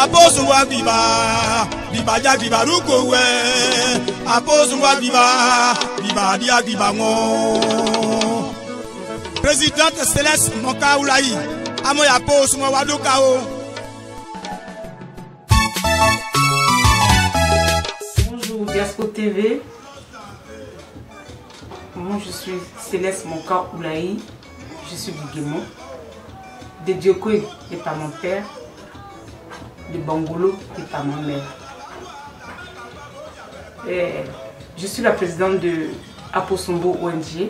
Aposo wa viva, viva ya viva ruko we. Aposo wa viva, viva dia viva mo. Présidente Céleste Moka Oulaye, amoya aposo wa wadoka o. Bonjour Diasco TV. Moi je suis Céleste Moka Oulaye. Je suis du Guémon. De Diokoé et par mon père. De Bangolo et par ma mère. Et je suis la présidente de Aposombo ONG.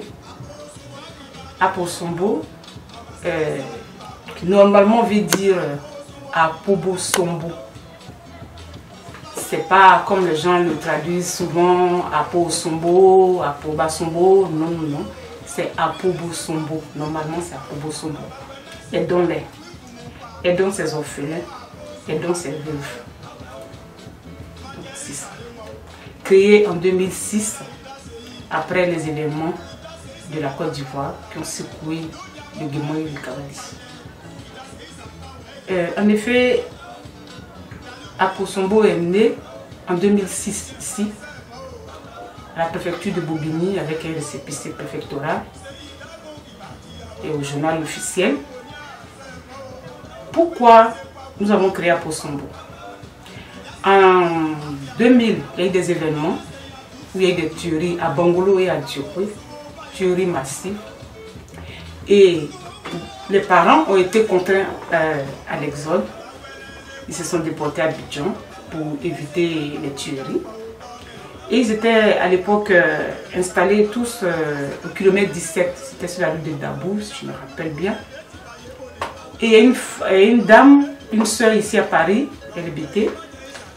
Aposombo, qui normalement veut dire Apobo Sombo. C'est pas comme les gens le traduisent souvent Aposombo, Apobasombo. Non, non, non. C'est Apobo Sombo. Normalement, c'est Apobo Sombo. Aidons-les. Aidons ces orphelins. Aidons ces veuves. C'est ça. Créé en 2006, après les événements de la Côte d'Ivoire qui ont secoué le Guémon et le Cavadis. En effet, Aposombo est né en 2006 ici, à la préfecture de Bobigny, avec un récépissé préfectoral et au journal officiel. Pourquoi nous avons créé Aposombo? En 2000, il y a eu des événements où il y a eu des tueries à Bangolo et à Diokoé, tueries massives. Et les parents ont été contraints à l'exode. Ils se sont déportés à Abidjan pour éviter les tueries. Et ils étaient à l'époque installés tous au kilomètre 17, c'était sur la rue de Dabou, si je me rappelle bien. Et il y a une dame, une soeur ici à Paris, LGBT.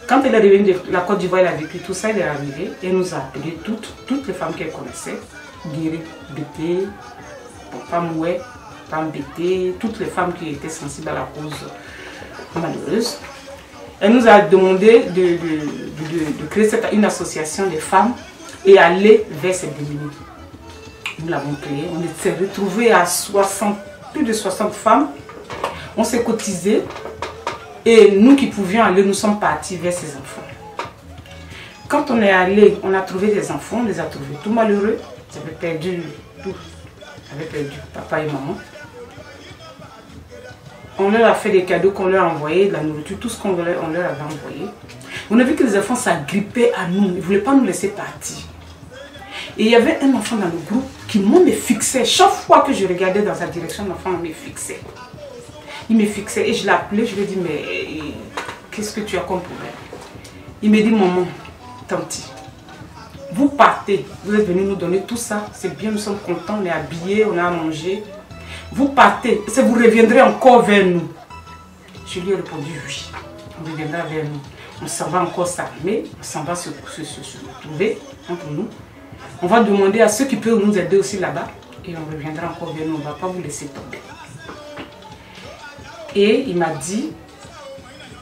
Quand elle est revenue de la Côte d'Ivoire, elle a vécu tout ça, elle est arrivée et elle nous a appelé toutes les femmes qu'elle connaissait, Guéri, Bété, Femme Oué, Femme Bété, toutes les femmes qui étaient sensibles à la cause malheureuse. Elle nous a demandé de créer une association de femmes et aller vers ces démunis. Nous l'avons créée, on s'est retrouvés à plus de 60 femmes, on s'est cotisés. Et nous qui pouvions aller, nous sommes partis vers ces enfants. Quand on est allé, on a trouvé des enfants, on les a trouvés tout malheureux. Ils avaient perdu tout. Ils avaient perdu papa et maman. On leur a fait des cadeaux qu'on leur a envoyés, de la nourriture, tout ce qu'on leur avait envoyé. On a vu que les enfants s'agrippaient à nous, ils ne voulaient pas nous laisser partir. Et il y avait un enfant dans le groupe qui me fixait. Chaque fois que je regardais dans sa direction, l'enfant me fixait. Il me fixait et je l'appelais, je lui ai dit, mais qu'est-ce que tu as comme problème? Il me dit, maman, tanti, vous partez, vous êtes venu nous donner tout ça, c'est bien, nous sommes contents, on est habillés, on a à manger. Vous partez, vous reviendrez encore vers nous. Je lui ai répondu, oui, on reviendra vers nous. On s'en va encore s'armer, on s'en va se retrouver entre nous. On va demander à ceux qui peuvent nous aider aussi là-bas et on reviendra encore vers nous, on ne va pas vous laisser tomber. Et il m'a dit,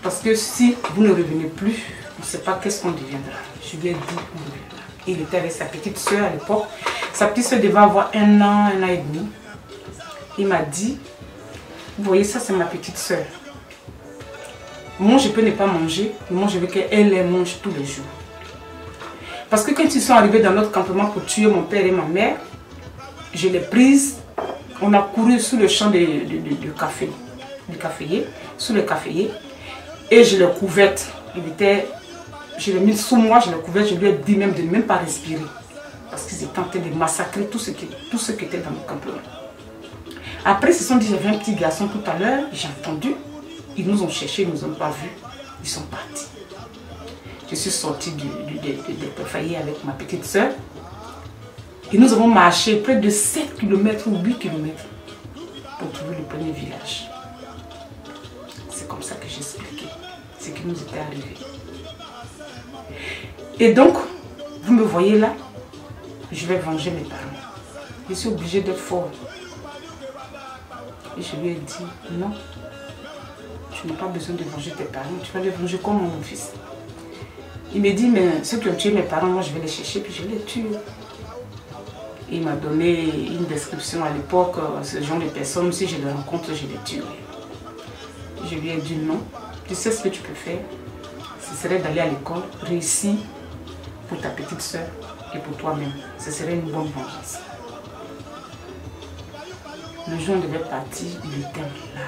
parce que si vous ne revenez plus, on ne sait pas qu'est-ce qu'on deviendra. Je lui ai dit, on reviendra. Il était avec sa petite soeur à l'époque. Sa petite soeur devait avoir 1 an, 1 an et demi. Il m'a dit, vous voyez, ça c'est ma petite soeur. Moi je peux ne pas manger, mais moi je veux qu'elle les mange tous les jours. Parce que quand ils sont arrivés dans notre campement pour tuer mon père et ma mère, je l'ai prise, on a couru sous le champ de café. Du caféier, sous le caféier, et je l'ai couverte. Je l'ai mis sous moi, je l'ai couverte, je lui ai dit même de ne même pas respirer. Parce qu'ils étaient en train de massacrer tout ce qui était dans le campement. Après, ils se sont dit, j'avais un petit garçon tout à l'heure, j'ai entendu. Ils nous ont cherchés, ils ne nous ont pas vus. Ils sont partis. Je suis sortie des caféiers avec ma petite soeur. Et nous avons marché près de 7 km ou 8 km pour trouver le premier village. C'est comme ça que j'ai expliqué ce qui nous était arrivé. Et donc, vous me voyez là, je vais venger mes parents. Je suis obligée d'être fort. Et je lui ai dit, non, tu n'as pas besoin de venger tes parents, tu vas les venger comme mon fils. Il me dit, mais ceux qui ont tué mes parents, moi je vais les chercher, puis je les tue. Il m'a donné une description à l'époque, ce genre de personnes, si je les rencontre, je les tue. Je lui ai dit non, tu sais ce que tu peux faire, ce serait d'aller à l'école, réussir pour ta petite soeur et pour toi-même. Ce serait une bonne vengeance. Le jour où on devait partir, il était là.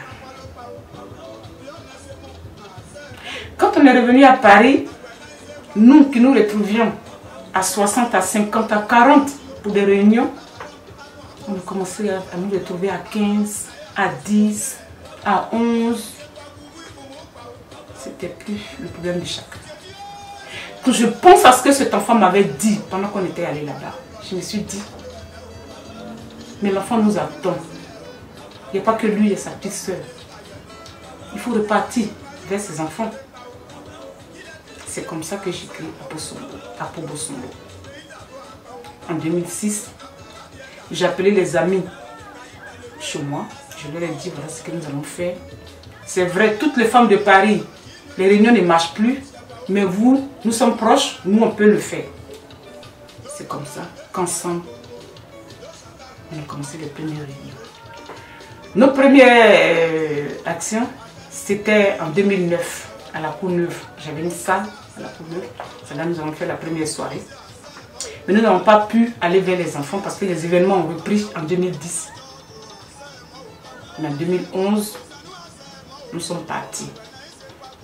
Quand on est revenu à Paris, nous qui nous retrouvions à 60, à 50, à 40 pour des réunions, on a commencé à nous retrouver à 15, à 10, à 11. C'était plus le problème de chacun. Quand je pense à ce que cet enfant m'avait dit pendant qu'on était allé là-bas, je me suis dit, mais l'enfant nous attend. Il n'y a pas que lui et sa petite soeur. Il faut repartir vers ses enfants. C'est comme ça que j'ai créé Apo Bosombo. En 2006, j'ai appelé les amis chez moi. Je leur ai dit, voilà ce que nous allons faire. C'est vrai, toutes les femmes de Paris, les réunions ne marchent plus. Mais vous, nous sommes proches, nous on peut le faire. C'est comme ça qu'ensemble, on a commencé les premières réunions. Nos premières actions, c'était en 2009, à la Courneuve. J'avais une salle à la Courneuve. C'est là que nous avons fait la première soirée. Mais nous n'avons pas pu aller vers les enfants parce que les événements ont repris en 2010. Mais en 2011, nous sommes partis.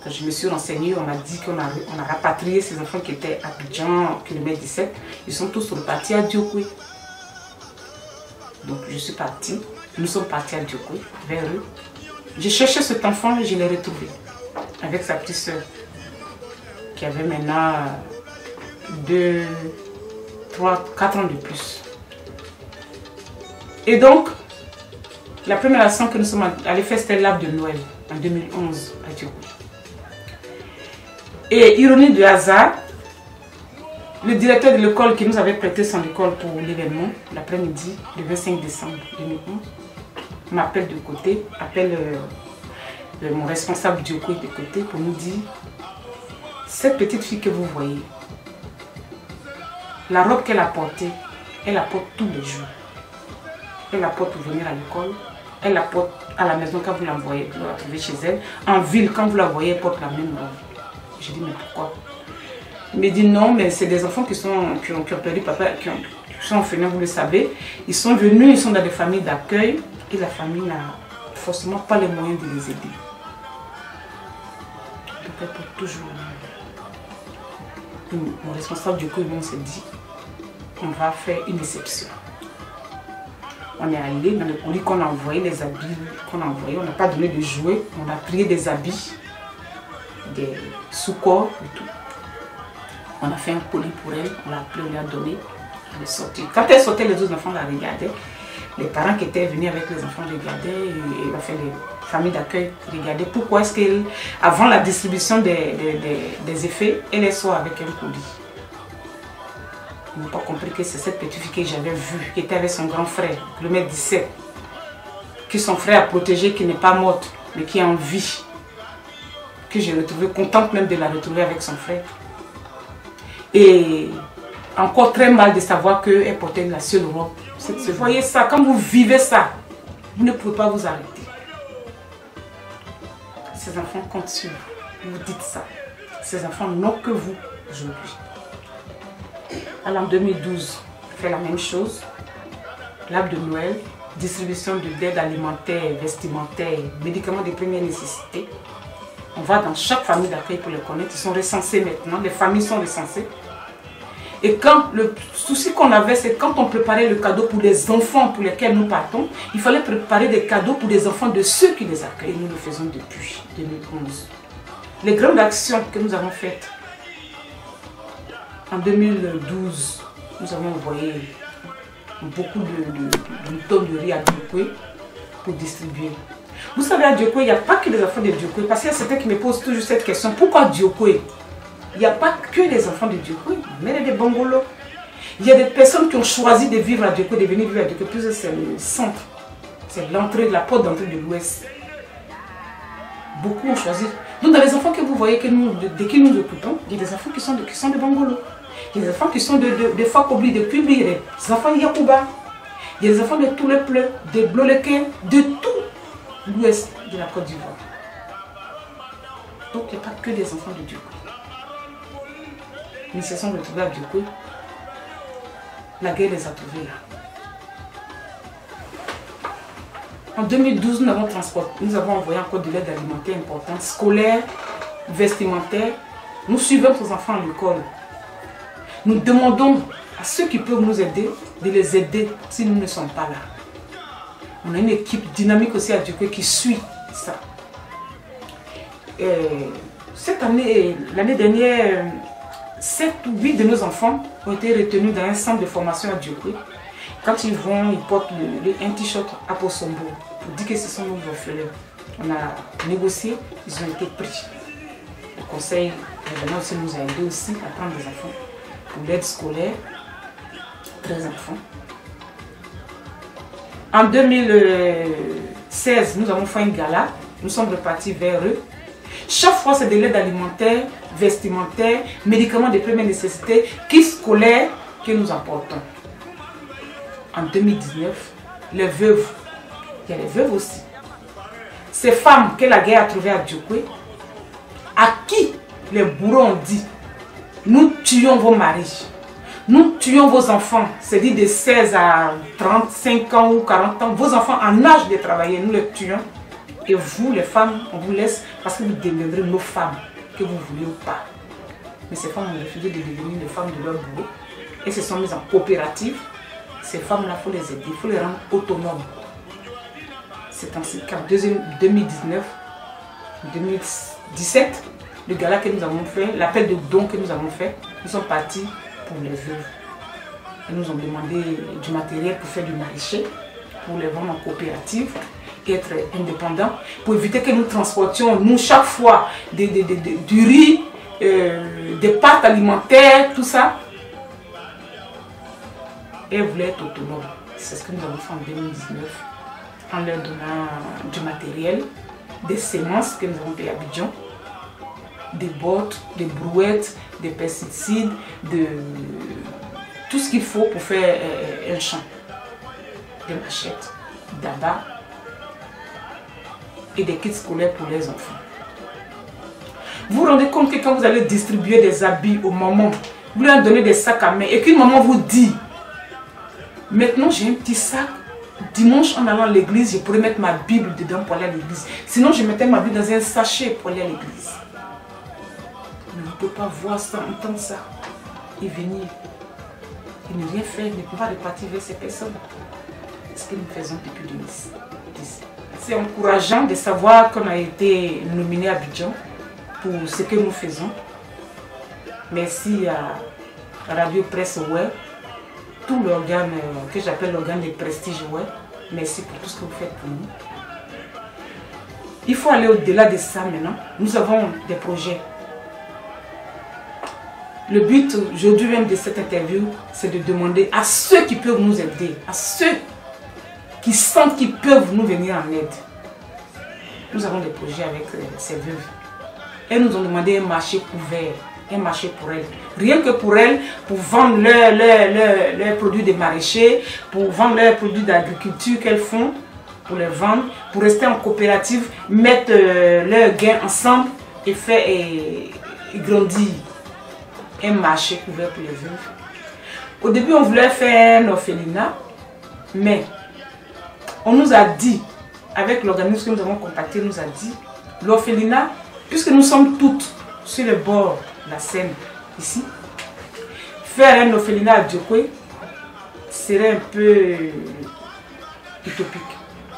Quand je me suis renseignée, on m'a dit qu'on a rapatrié ces enfants qui étaient à Abidjan, kilomètre 17. Ils sont tous repartis à Diokwe. Donc je suis partie. Nous sommes partis à Diokwe, vers eux. J'ai cherché cet enfant et je l'ai retrouvé. Avec sa petite soeur. Qui avait maintenant 2, 3, 4 ans de plus. Et donc, la première action que nous sommes allés faire, c'était l'arbre de Noël, en 2011, à Diokwe. Et ironie du hasard, le directeur de l'école qui nous avait prêté son école pour l'événement, l'après-midi, le 25 décembre 2011, m'appelle de côté, appelle mon responsable du côté de côté pour nous dire, cette petite fille que vous voyez, la robe qu'elle a portée, elle la porte tous les jours. Elle la porte pour venir à l'école, elle la porte à la maison quand vous la voyez, vous la trouvez chez elle. En ville, quand vous la voyez, elle porte la même robe. Je dis, mais pourquoi? Il me dit, non, mais c'est des enfants qui ont perdu papa, qui sont orphelins, vous le savez. Ils sont venus, ils sont dans des familles d'accueil et la famille n'a forcément pas les moyens de les aider. Donc elle porte toujours. Mon responsable du coup, on s'est dit, on va faire une exception. On est allé dans le colis qu'on a envoyé, les habits qu'on a envoyés. On n'a pas donné de jouets, on a prié des habits, des sous-corps et tout. On a fait un colis pour elle, on l'a appelé, on lui a donné. Elle est sortie. Quand elle sortait, les autres enfants la regardaient. Les parents qui étaient venus avec les enfants regardaient, et enfin, les familles d'accueil regardaient. Pourquoi est-ce qu'avant la distribution des effets, elle sort avec un colis? Ils n'ont pas compris que c'est cette petite fille que j'avais vue, qui était avec son grand frère, kilomètre 17, que son frère a protégée, qui n'est pas morte, mais qui est en vie. Que j'ai retrouvée, contente même de la retrouver avec son frère. Et encore très mal de savoir qu'elle portait la seule robe. Vous voyez ça, quand vous vivez ça, vous ne pouvez pas vous arrêter. Ces enfants comptent sur vous. Vous dites ça. Ces enfants n'ont que vous aujourd'hui. Alors en 2012, on fait la même chose. L'arbre de Noël, distribution d'aide alimentaire, vestimentaire, médicaments de première nécessité. On va dans chaque famille d'accueil pour les connaître. Ils sont recensés maintenant, les familles sont recensées. Et quand le souci qu'on avait, c'est quand on préparait le cadeau pour les enfants pour lesquels nous partons, il fallait préparer des cadeaux pour les enfants de ceux qui les accueillent. Et nous le faisons depuis 2011. Les grandes actions que nous avons faites, en 2012, nous avons envoyé beaucoup de tonnes de riz à Diokwe pour distribuer. Vous savez, à Diokwe, il n'y a pas que les enfants de Diokwe, parce qu'il y a certains qui me posent toujours cette question, pourquoi Diokwe? Il n'y a pas que les enfants de Diokwe, mais il y a des Bongolos. Il y a des personnes qui ont choisi de vivre à Diokwe, de venir vivre à Diokwe, puisque c'est le centre, c'est l'entrée, la porte d'entrée de l'Ouest. Beaucoup ont choisi. Donc dans les enfants que vous voyez, de qui nous occupons, il y a des enfants qui sont de Bongolos. Il y a des enfants qui sont de Fakobli, de Kubli, des enfants de Yakuba. Il y a des enfants de tous les pleurs, de Bloleke, de tout l'Ouest de la Côte d'Ivoire. Donc il n'y a pas que des enfants de Diokoui. Ils se sont retrouvés à Diokoui. La guerre les a trouvés là. En 2012, nous avons envoyé encore de l'aide alimentaire importante, scolaire, vestimentaire. Nous suivons nos enfants à l'école. Nous demandons à ceux qui peuvent nous aider de les aider si nous ne sommes pas là. On a une équipe dynamique aussi à Diokoui qui suit ça. Cette année, l'année dernière, 7 ou 8 de nos enfants ont été retenus dans un centre de formation à Diokoui. Quand ils vont, ils portent un t-shirt à Posombo pour dire que ce sont nos orphelins. On a négocié, ils ont été pris. Le conseil régional aussi nous a aidé aussi à prendre des enfants pour l'aide scolaire, 13 enfants. En 2016, nous avons fait un gala, nous sommes repartis vers eux. Chaque fois, c'est de l'aide alimentaire, vestimentaire, médicaments de première nécessité, kits scolaires que nous apportons. En 2019, les veuves, il y a les veuves aussi. Ces femmes que la guerre a trouvées à Diokoui, à qui les bourreaux ont dit, nous tuons vos maris, nous tuons vos enfants, c'est-à-dire de 16 à 35 ans ou 40 ans, vos enfants en âge de travailler, nous les tuons. Et vous, les femmes, on vous laisse parce que vous deviendrez nos femmes, que vous voulez ou pas. Mais ces femmes ont refusé de devenir les femmes de leur bourreau et se sont mises en coopérative. Ces femmes-là, il faut les aider, il faut les rendre autonomes. C'est ainsi qu'en 2019, 2017, le gala que nous avons fait, l'appel de dons que nous avons fait, nous sommes partis pour les veuves. Ils nous ont demandé du matériel pour faire du maraîcher, pour les vendre en coopérative et être indépendants, pour éviter que nous transportions, nous, chaque fois, du riz, des pâtes alimentaires, tout ça. Et elles voulaient être autonomes. C'est ce que nous avons fait en 2019, en leur donnant du matériel, des semences que nous avons payées à Abidjan, des bottes, des brouettes, des pesticides, tout ce qu'il faut pour faire un champ, des machettes, d'abats et des kits scolaires pour les enfants. Vous vous rendez compte que quand vous allez distribuer des habits aux mamans, vous leur donnez des sacs à main et qu'une maman vous dit, maintenant j'ai un petit sac, dimanche en allant à l'église, je pourrais mettre ma Bible dedans pour aller à l'église. Sinon je mettais ma Bible dans un sachet pour aller à l'église. On ne peut pas voir ça, entendre ça et venir et ne rien faire, ne pas repartir vers ces personnes. C'est ce que nous faisons depuis 2010. C'est encourageant de savoir qu'on a été nominé à Abidjan pour ce que nous faisons. Merci à Radio Presse Web, tout l'organe que j'appelle l'organe de prestige Web. Merci pour tout ce que vous faites pour nous. Il faut aller au-delà de ça maintenant. Nous avons des projets. Le but aujourd'hui même de cette interview, c'est de demander à ceux qui peuvent nous aider, à ceux qui sentent qu'ils peuvent nous venir en aide. Nous avons des projets avec ces veuves. Elles nous ont demandé un marché ouvert, un marché pour elles. Rien que pour elles, pour vendre leurs produits de maraîcher, pour vendre leurs produits d'agriculture qu'elles font, pour les vendre, pour rester en coopérative, mettre leurs gains ensemble et faire et grandir un marché ouvert pour les veuves. Au début, on voulait faire un orphelinat, mais on nous a dit, avec l'organisme que nous avons contacté, nous a dit, l'orphelinat, puisque nous sommes toutes sur le bord de la Seine, ici, faire un orphelinat à Diokoui serait un peu utopique.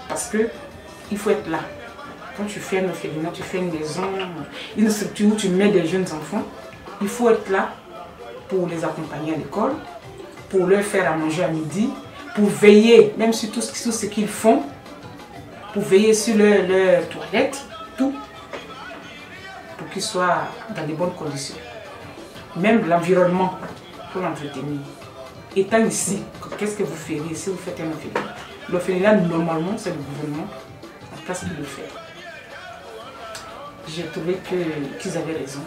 Parce que il faut être là. Quand tu fais un orphelinat, tu fais une maison, une structure où tu mets des jeunes enfants, il faut être là pour les accompagner à l'école, pour leur faire à manger à midi, pour veiller, même sur tout ce qu'ils font, pour veiller sur leur toilette, tout, pour qu'ils soient dans de bonnes conditions. Même l'environnement, pour l'entretenir. Étant ici, qu'est-ce que vous feriez si vous faites un orphelinat? L'orphelinat, normalement, c'est le gouvernement en place de le faire. J'ai trouvé qu'ils avaient raison.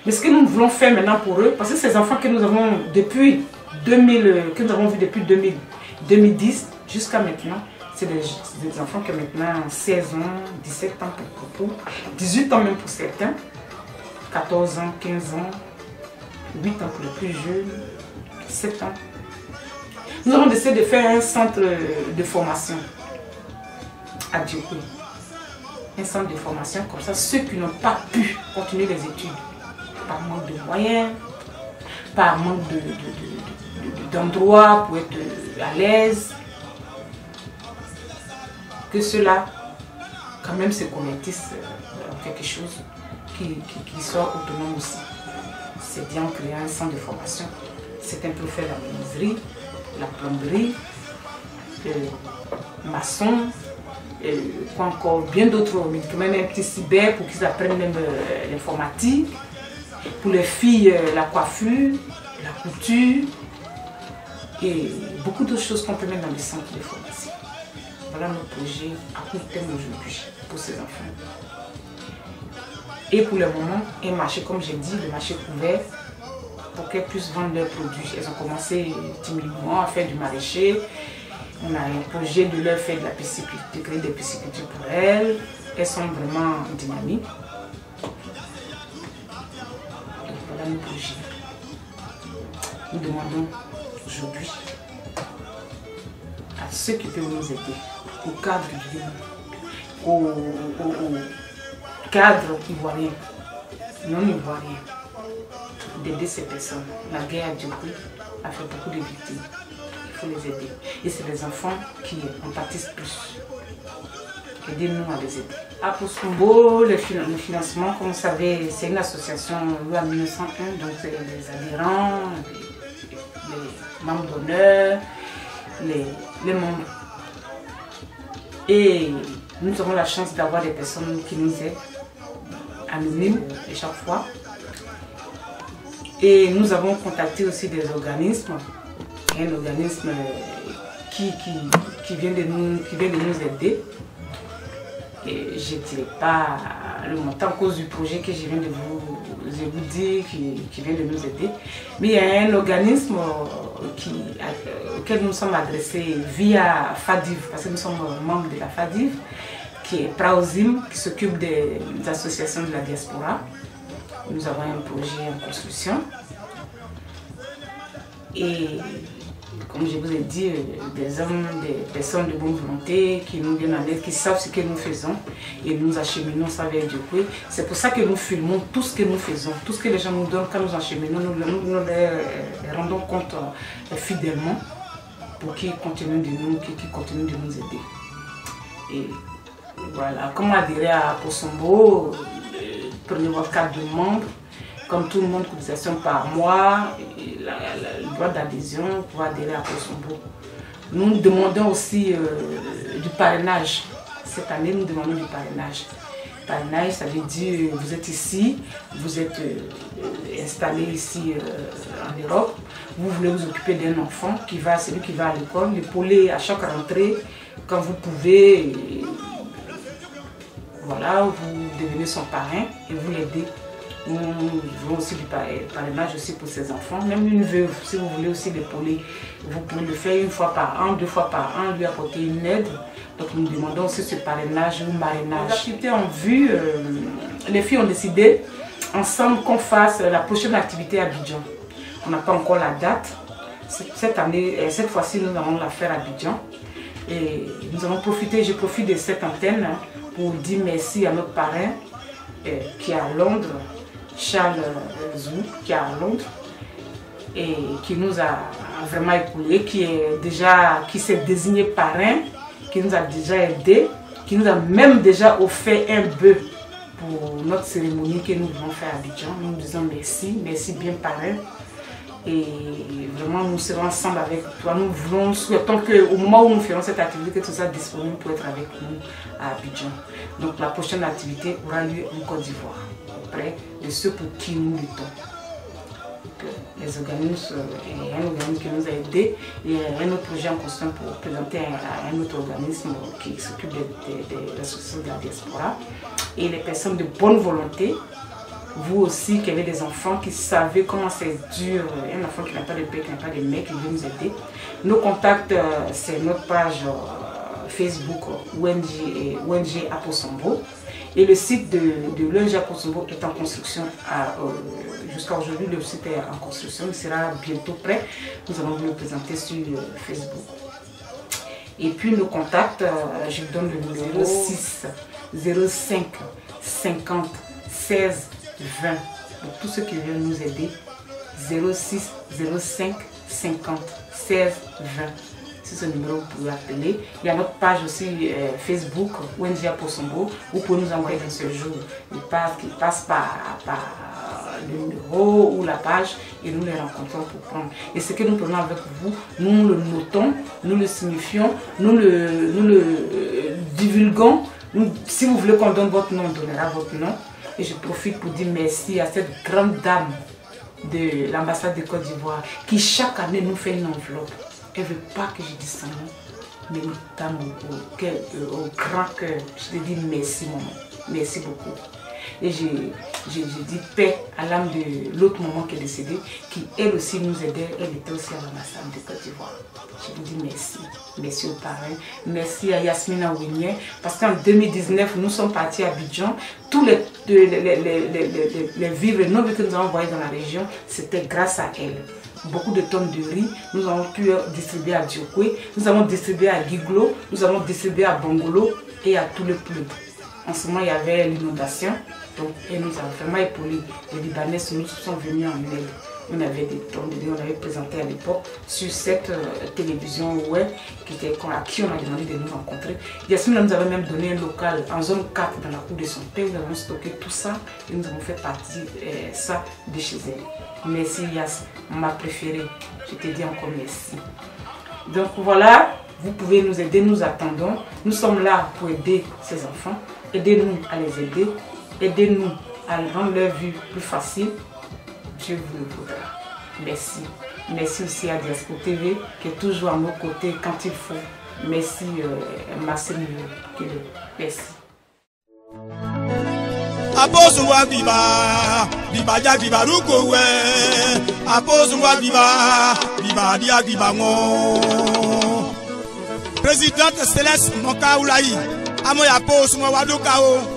Mais ce que nous voulons faire maintenant pour eux, parce que ces enfants que nous avons depuis 2000, que nous avons vus depuis 2010 jusqu'à maintenant, C'est des enfants qui ont maintenant 16 ans, 17 ans pour 18 ans même pour certains, 14 ans, 15 ans, 8 ans pour les plus jeunes, 7 ans. Nous avons décidé de faire un centre de formation à Djoko. Un centre de formation comme ça, ceux qui n'ont pas pu continuer les études, par manque de moyens, par manque d'endroits pour être à l'aise, que ceux-là, quand même, se convertissent dans quelque chose qui soit autonome aussi. C'est bien créer un centre de formation. Certains peuvent faire la menuiserie, la plomberie, maçon, quoi encore, bien d'autres médicaments, même un petit cyber pour qu'ils apprennent même l'informatique. Pour les filles, la coiffure, la couture et beaucoup d'autres choses qu'on peut mettre dans les centres de formation. Voilà notre projet à court terme aujourd'hui pour ces enfants. Et pour le moment, un marché, comme j'ai dit, le marché couvert pour qu'elles puissent vendre leurs produits. Elles ont commencé timidement à faire du maraîcher. On a un projet de leur faire de la pisciculture, de créer des piscicultures pour elles. Elles sont vraiment dynamiques. Donc voilà nos projets. Nous demandons aujourd'hui à ceux qui peuvent nous aider, au cadre du au cadre ivoirien, non ivoirien, d'aider ces personnes. La guerre à Djoko a fait beaucoup de victimes. Il faut les aider. Et c'est les enfants qui en pâtissent plus. Aidez-nous à les aider. À Posombo, le financement, comme vous savez, c'est une association en 1901, donc c'est les adhérents, les membres d'honneur, les membres. Et nous avons la chance d'avoir des personnes qui nous aident, anonymes à chaque fois. Et nous avons contacté aussi des organismes, un organisme qui vient de nous aider. Et je ne dirai pas le montant à cause du projet que je viens de vous dire qui vient de nous aider. Mais il y a un organisme auquel nous sommes adressés via FADIV, parce que nous sommes membres de la FADIV, qui est Praozim, qui s'occupe des associations de la diaspora. Nous avons un projet en construction. Et comme je vous ai dit, des hommes, des personnes de bonne volonté qui nous viennent en aide, qui savent ce que nous faisons et nous acheminons ça vers Djoko. C'est pour ça que nous filmons tout ce que nous faisons, tout ce que les gens nous donnent quand nous acheminons, nous les rendons compte fidèlement pour qu'ils continuent de nous aider. Et voilà, comment adhérer à Posombo, prenez votre carte de membre. Comme tout le monde, cotisation par mois, le droit d'adhésion pour adhérer à Posombo. Nous demandons aussi du parrainage. Cette année, nous demandons du parrainage. Parrainage, ça veut dire vous êtes ici, vous êtes installé ici en Europe, vous voulez vous occuper d'un enfant, celui qui va à l'école, l'épauler à chaque rentrée, quand vous pouvez, voilà, vous devenez son parrain et vous l'aidez. Nous voulons aussi du parrainage aussi pour ces enfants. Même une veuve, si vous voulez aussi l'épauler, vous pouvez le faire une fois par an, 2 fois par an, lui apporter une aide. Donc nous demandons aussi ce parrainage ou marrainage. Les activités en vue, les filles ont décidé ensemble qu'on fasse la prochaine activité à Abidjan. On n'a pas encore la date. Cette fois-ci, nous allons la faire à Abidjan. Et nous allons profiter, je profite de cette antenne pour dire merci à notre parrain qui est à Londres, Charles Zou, qui est à Londres et qui nous a vraiment épaulé, qui s'est désigné parrain, qui nous a déjà aidé, qui nous a même déjà offert un bœuf pour notre cérémonie que nous voulons faire à Abidjan. Nous disons merci bien parrain. Et vraiment nous serons ensemble avec toi. Nous souhaitons qu'au moment où nous ferons cette activité, que tout soit disponible pour être avec nous à Abidjan. Donc la prochaine activité aura lieu en Côte d'Ivoire, auprès de ceux pour qui nous luttons. Les organismes, il y a un organisme qui nous a aidés, et il y a un autre projet en construction pour présenter à un autre organisme qui s'occupe de l'association de la diaspora. Et les personnes de bonne volonté, vous aussi qui avez des enfants qui savez comment c'est dur, un enfant qui n'a pas de père, qui n'a pas de mère, qui veut nous aider. Nos contacts, c'est notre page Facebook ONG Aposombo. Et le site de l'ONG Aposombo est en construction. Jusqu'à aujourd'hui, le site est en construction. Il sera bientôt prêt. Nous allons vous le présenter sur Facebook. Et puis nos contacts, je vous donne le numéro 06 05 50 16 20. Pour tous ceux qui veulent nous aider, 06 05 50 16 20. C'est ce numéro que vous pouvez appeler. Il y a notre page aussi Facebook, ONG Aposombo. Vous pouvez nous envoyer dans ce jour des pages qui passent par le numéro ou la page et nous les rencontrons pour prendre. Et ce que nous prenons avec vous, nous le notons, nous le signifions, nous le divulguons. Si vous voulez qu'on donne votre nom, on donnera votre nom. Et je profite pour dire merci à cette grande dame de l'ambassade de Côte d'Ivoire qui chaque année nous fait une enveloppe. Elle ne veut pas que je dise son nom, mais une dame au grand cœur. Je te dis merci maman, merci beaucoup. Et je dis paix à l'âme de l'autre maman qui est décédée, qui elle aussi nous aidait, elle était aussi à l'ambassade de Côte d'Ivoire. Je vous dis merci, merci aux parents, merci à Yasmina Ouigné, parce qu'en 2019, nous sommes partis à Abidjan, tous les vivres et non-vivres que nous avons envoyés dans la région, c'était grâce à elle. Beaucoup de tonnes de riz, nous avons pu distribuer à Diokwe, nous avons distribué à Guiglo, nous avons distribué à Bongolo et à tout le peuple. En ce moment, il y avait l'inondation, donc et nous avons vraiment épaulé. Les Libanais nous sont venus en aide. On avait des tonnes de riz, on avait présenté à l'époque sur cette télévision web à qui on a demandé de nous rencontrer. Yasmina nous avait même donné un local en zone 4 dans la cour de son père. Nous avons stocké tout ça et nous avons fait partie ça de chez elle. Merci Yas, ma préférée. Je te dis encore merci. Donc voilà, vous pouvez nous aider, nous attendons. Nous sommes là pour aider ces enfants. Aidez-nous à les aider. Aidez-nous à rendre leur vie plus facile. Dieu vous le voudra. Merci. Merci aussi à Diaspo TV qui est toujours à nos côtés quand il faut. Merci Marcel Milo. Merci. Aposumwa viva, viva ya viva rukowe. Aposumwa viva, viva dia viva ngo. Présidente Céleste Mokaoulaï, amoya aposumwa wadokao.